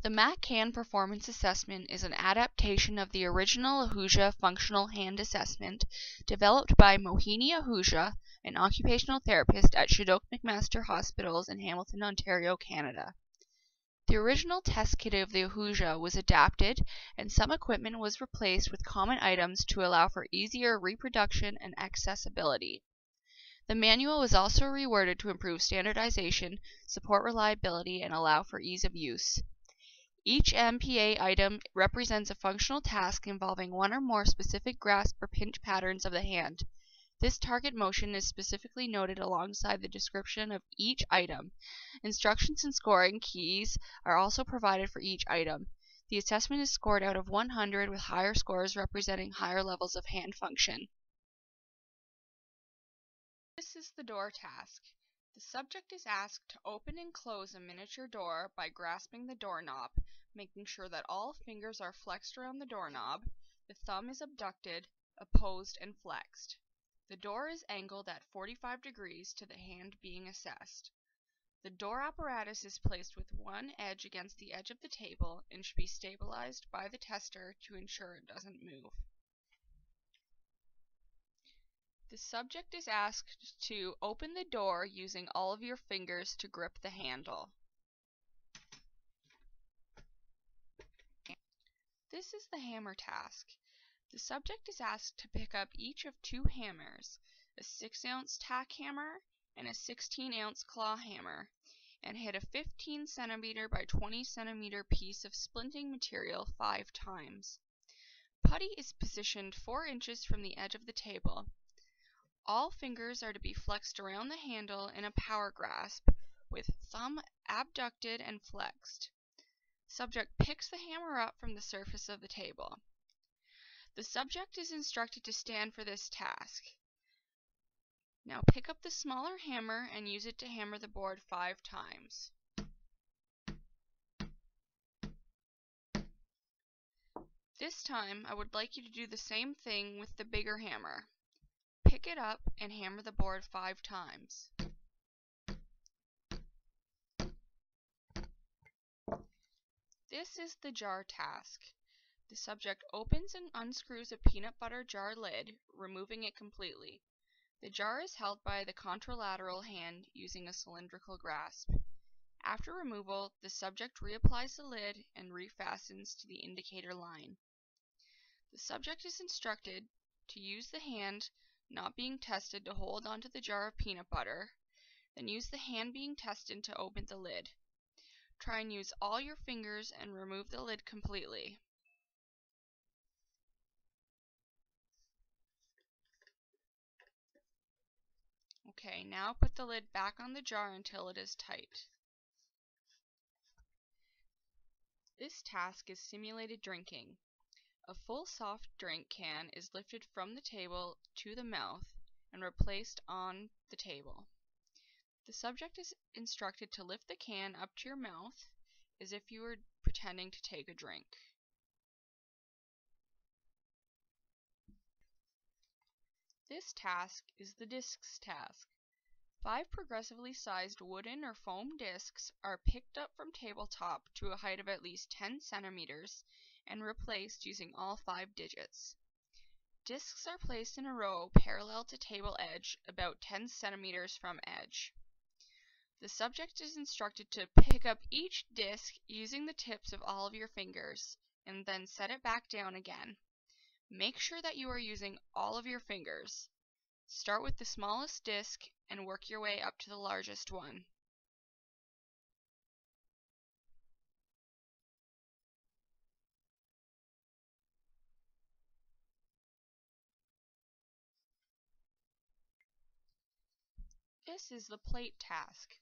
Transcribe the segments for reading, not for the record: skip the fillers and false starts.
The MacHANd Performance Assessment is an adaptation of the original Ahuja Functional Hand Assessment developed by Mohini Ahuja, an occupational therapist at Shadok McMaster Hospitals in Hamilton, Ontario, Canada. The original test kit of the Ahuja was adapted, and some equipment was replaced with common items to allow for easier reproduction and accessibility. The manual was also reworded to improve standardization, support reliability, and allow for ease of use. Each MPA item represents a functional task involving one or more specific grasp or pinch patterns of the hand. This target motion is specifically noted alongside the description of each item. Instructions and scoring keys are also provided for each item. The assessment is scored out of 100, with higher scores representing higher levels of hand function. This is the door task. The subject is asked to open and close a miniature door by grasping the doorknob, making sure that all fingers are flexed around the doorknob, the thumb is abducted, opposed, and flexed. The door is angled at 45 degrees to the hand being assessed. The door apparatus is placed with one edge against the edge of the table and should be stabilized by the tester to ensure it doesn't move. The subject is asked to open the door using all of your fingers to grip the handle. This is the hammer task. The subject is asked to pick up each of two hammers, a 6-ounce tack hammer and a 16-ounce claw hammer, and hit a 15 cm by 20 cm piece of splinting material 5 times. Putty is positioned 4 inches from the edge of the table. All fingers are to be flexed around the handle in a power grasp, with thumb abducted and flexed. Subject picks the hammer up from the surface of the table. The subject is instructed to stand for this task. Now pick up the smaller hammer and use it to hammer the board 5 times. This time, I would like you to do the same thing with the bigger hammer. Pick it up and hammer the board 5 times. This is the jar task. The subject opens and unscrews a peanut butter jar lid, removing it completely. The jar is held by the contralateral hand using a cylindrical grasp. After removal, the subject reapplies the lid and refastens to the indicator line. The subject is instructed to use the hand not being tested to hold onto the jar of peanut butter, then use the hand being tested to open the lid. Try and use all your fingers and remove the lid completely. Okay, now put the lid back on the jar until it is tight. This task is simulated drinking. A full soft drink can is lifted from the table to the mouth and replaced on the table. The subject is instructed to lift the can up to your mouth as if you were pretending to take a drink. This task is the discs task. 5 progressively sized wooden or foam discs are picked up from tabletop to a height of at least 10 centimeters and replaced using all 5 digits. Discs are placed in a row parallel to table edge, about 10 centimeters from edge. The subject is instructed to pick up each disc using the tips of all of your fingers, and then set it back down again. Make sure that you are using all of your fingers. Start with the smallest disc and work your way up to the largest one. This is the plate task.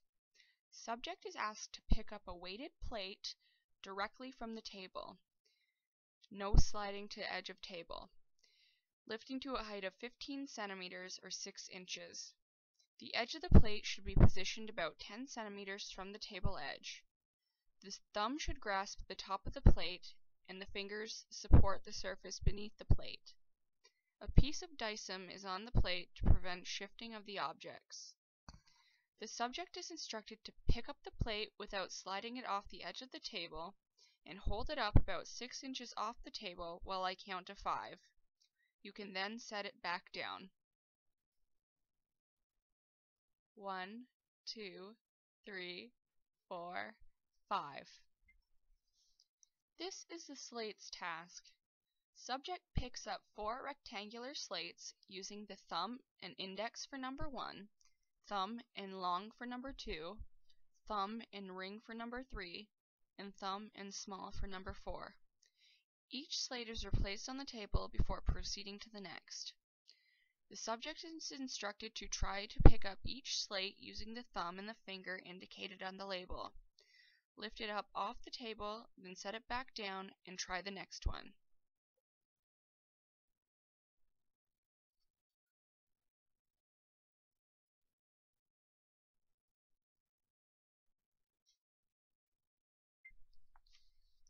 Subject is asked to pick up a weighted plate directly from the table. No sliding to edge of table. Lifting to a height of 15 centimeters or 6 inches. The edge of the plate should be positioned about 10 centimeters from the table edge. The thumb should grasp the top of the plate and the fingers support the surface beneath the plate. A piece of dycem is on the plate to prevent shifting of the objects. The subject is instructed to pick up the plate without sliding it off the edge of the table and hold it up about 6 inches off the table while I count to 5. You can then set it back down. 1, 2, 3, 4, 5. This is the slates task. Subject picks up 4 rectangular slates using the thumb and index for number 1, thumb and long for number 2, thumb and ring for number 3, and thumb and small for number 4. Each slate is replaced on the table before proceeding to the next. The subject is instructed to try to pick up each slate using the thumb and the finger indicated on the label. Lift it up off the table, then set it back down and try the next one.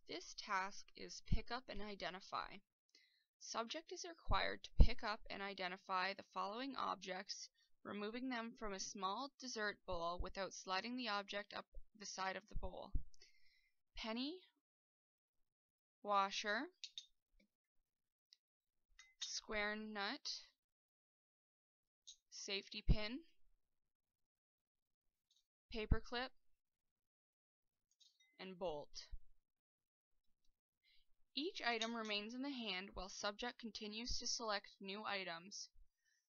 This task is pick up and identify. Subject is required to pick up and identify the following objects, removing them from a small dessert bowl without sliding the object up the side of the bowl. Penny, washer, square nut, safety pin, paper clip, and bolt. Each item remains in the hand while subject continues to select new items.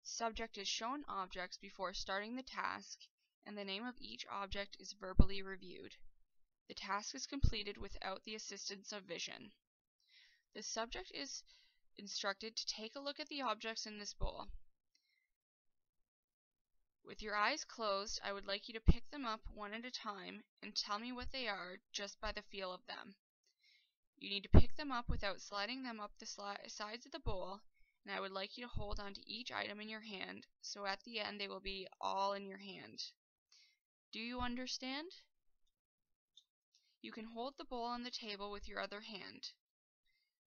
Subject is shown objects before starting the task, and the name of each object is verbally reviewed. The task is completed without the assistance of vision. The subject is instructed to take a look at the objects in this bowl. With your eyes closed, I would like you to pick them up one at a time and tell me what they are just by the feel of them. You need to pick them up without sliding them up the sides of the bowl, and I would like you to hold on to each item in your hand, so at the end they will be all in your hand. Do you understand? You can hold the bowl on the table with your other hand.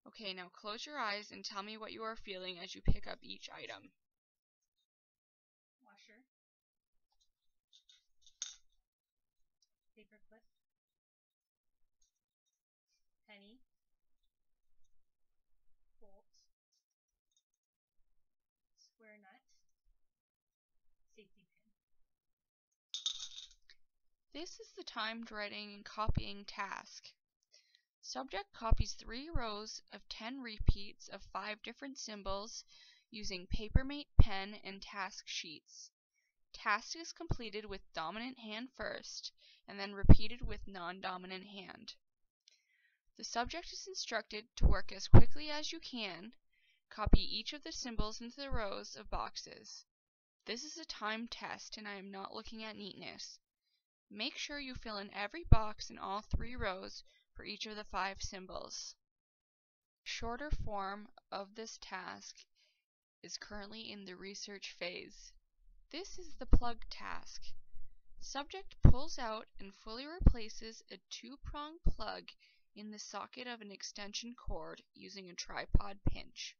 Okay, now close your eyes and tell me what you are feeling as you pick up each item. Washer, paper clip, penny, bolt, square nut, safety pin. This is the timed writing and copying task. Subject copies 3 rows of 10 repeats of 5 different symbols using Papermate pen and task sheets. Task is completed with dominant hand first, and then repeated with non-dominant hand. The subject is instructed to work as quickly as you can, copy each of the symbols into the rows of boxes. This is a timed test and I am not looking at neatness. Make sure you fill in every box in all 3 rows for each of the 5 symbols. Shorter form of this task is currently in the research phase. This is the plug task. Subject pulls out and fully replaces a 2-prong plug in the socket of an extension cord using a tripod pinch.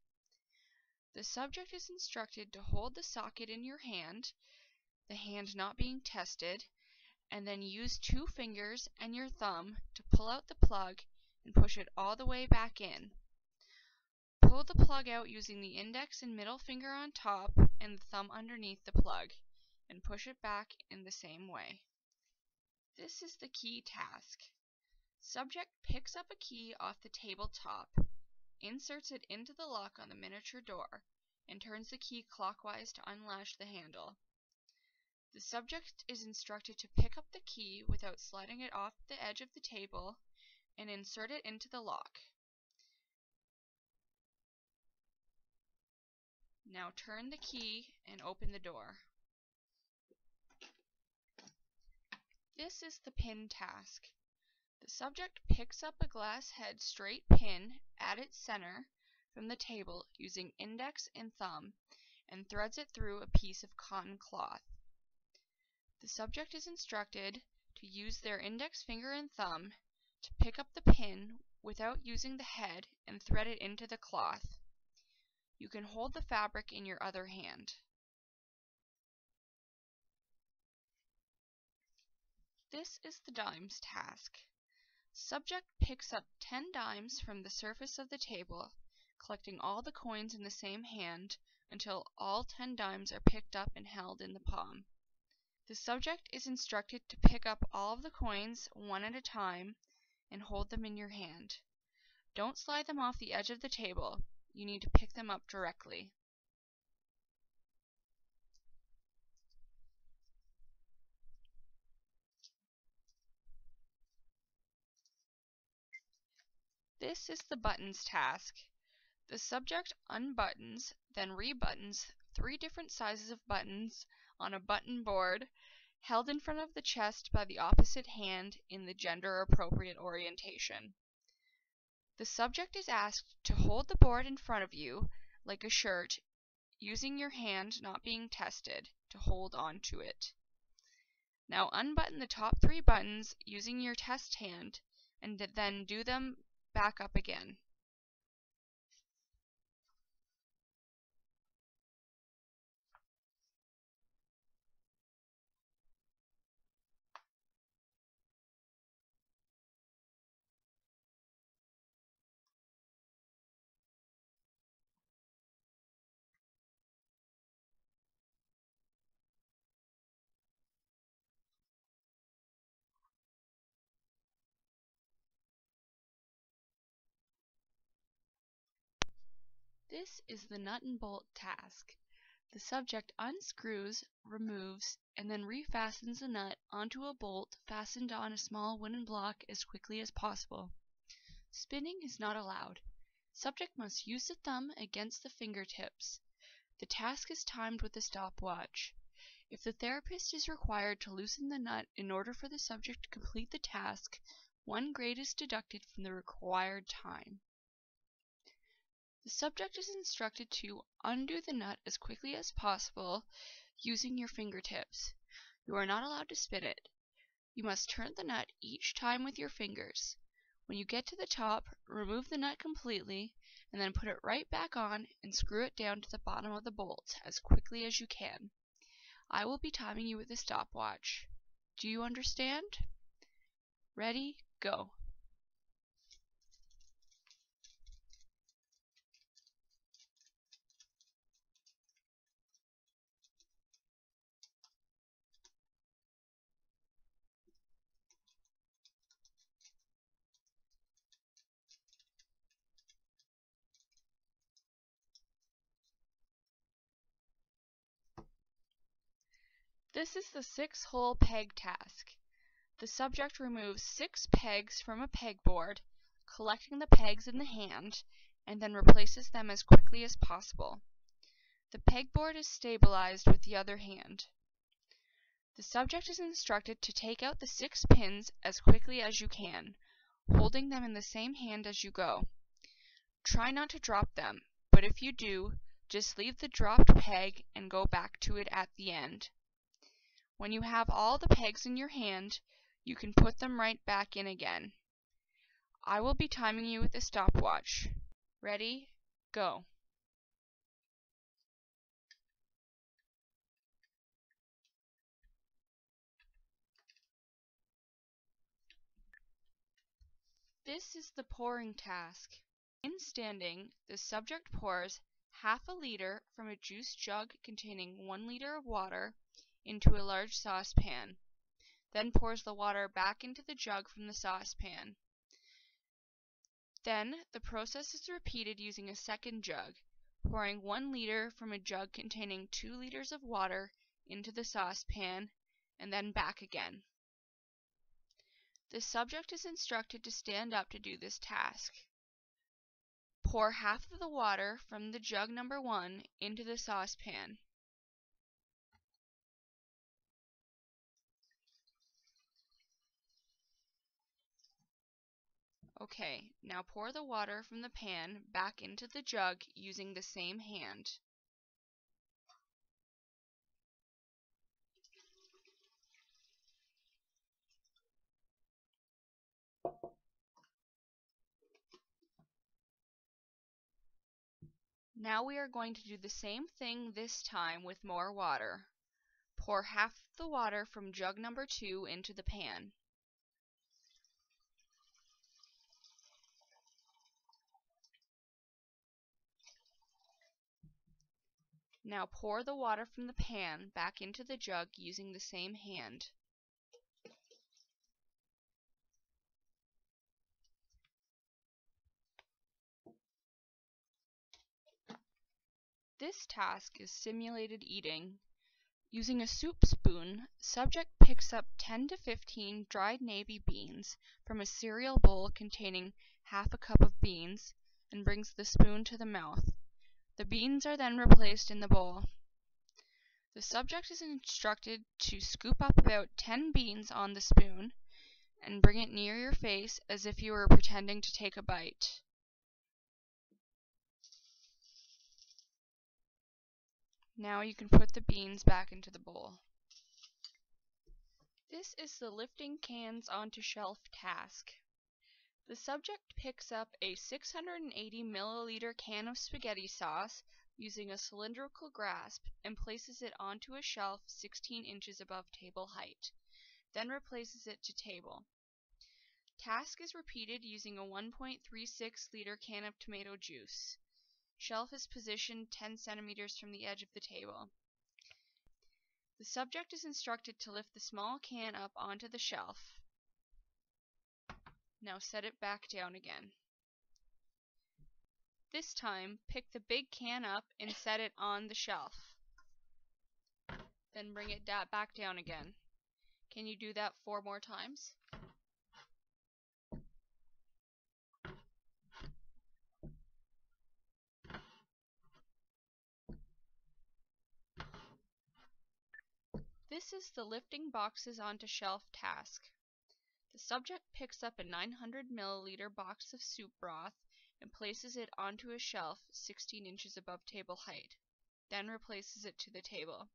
The subject is instructed to hold the socket in your hand, the hand not being tested, and then use 2 fingers and your thumb to pull out the plug and push it all the way back in. Pull the plug out using the index and middle finger on top and the thumb underneath the plug, and push it back in the same way. This is the key task. Subject picks up a key off the tabletop, inserts it into the lock on the miniature door, and turns the key clockwise to unlatch the handle. The subject is instructed to pick up the key without sliding it off the edge of the table and insert it into the lock. Now turn the key and open the door. This is the pin task. The subject picks up a glass head straight pin at its center from the table using index and thumb and threads it through a piece of cotton cloth. The subject is instructed to use their index finger and thumb to pick up the pin without using the head and thread it into the cloth. You can hold the fabric in your other hand. This is the dimes task. Subject picks up 10 dimes from the surface of the table, collecting all the coins in the same hand until all 10 dimes are picked up and held in the palm. The subject is instructed to pick up all of the coins one at a time and hold them in your hand. Don't slide them off the edge of the table. You need to pick them up directly. This is the buttons task. The subject unbuttons, then rebuttons 3 different sizes of buttons on a button board held in front of the chest by the opposite hand in the gender-appropriate orientation. The subject is asked to hold the board in front of you like a shirt, using your hand not being tested to hold on to it. Now unbutton the top 3 buttons using your test hand and then do them back up again. This is the nut and bolt task. The subject unscrews, removes, and then refastens the nut onto a bolt fastened on a small wooden block as quickly as possible. Spinning is not allowed. Subject must use the thumb against the fingertips. The task is timed with a stopwatch. If the therapist is required to loosen the nut in order for the subject to complete the task, 1 grade is deducted from the required time. The subject is instructed to undo the nut as quickly as possible using your fingertips. You are not allowed to spin it. You must turn the nut each time with your fingers. When you get to the top, remove the nut completely and then put it right back on and screw it down to the bottom of the bolt as quickly as you can. I will be timing you with a stopwatch. Do you understand? Ready, go. This is the 6-hole peg task. The subject removes 6 pegs from a pegboard, collecting the pegs in the hand, and then replaces them as quickly as possible. The pegboard is stabilized with the other hand. The subject is instructed to take out the 6 pins as quickly as you can, holding them in the same hand as you go. Try not to drop them, but if you do, just leave the dropped peg and go back to it at the end. When you have all the pegs in your hand, you can put them right back in again. I will be timing you with a stopwatch. Ready, go. This is the pouring task. In standing, the subject pours half a liter from a juice jug containing 1 liter of water into a large saucepan, then pours the water back into the jug from the saucepan. Then the process is repeated using a second jug, pouring 1 liter from a jug containing 2 liters of water into the saucepan, and then back again. The subject is instructed to stand up to do this task. Pour half of the water from the jug number 1 into the saucepan. Okay, now pour the water from the pan back into the jug using the same hand. Now we are going to do the same thing this time with more water. Pour half the water from jug number 2 into the pan. Now pour the water from the pan back into the jug using the same hand. This task is simulated eating. Using a soup spoon, subject picks up 10 to 15 dried navy beans from a cereal bowl containing half a cup of beans and brings the spoon to the mouth. The beans are then replaced in the bowl. The subject is instructed to scoop up about 10 beans on the spoon and bring it near your face as if you were pretending to take a bite. Now you can put the beans back into the bowl. This is the lifting cans onto shelf task. The subject picks up a 680 milliliter can of spaghetti sauce using a cylindrical grasp and places it onto a shelf 16 inches above table height, then replaces it to table. Task is repeated using a 1.36 liter can of tomato juice. Shelf is positioned 10 centimeters from the edge of the table. The subject is instructed to lift the small can up onto the shelf. Now set it back down again. This time, pick the big can up and set it on the shelf. Then bring it back down again. Can you do that 4 more times? This is the lifting boxes onto shelf task. The subject picks up a 900 milliliter box of soup broth and places it onto a shelf 16 inches above table height, then replaces it to the table.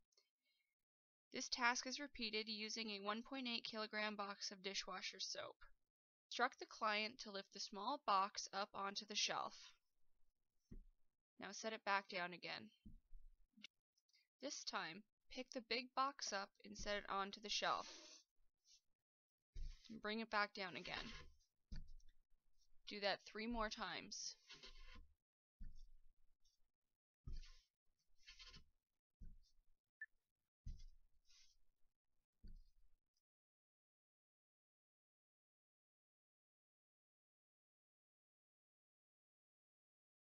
This task is repeated using a 1.8 kilogram box of dishwasher soap. Instruct the client to lift the small box up onto the shelf. Now set it back down again. This time, pick the big box up and set it onto the shelf. And bring it back down again. Do that 3 more times.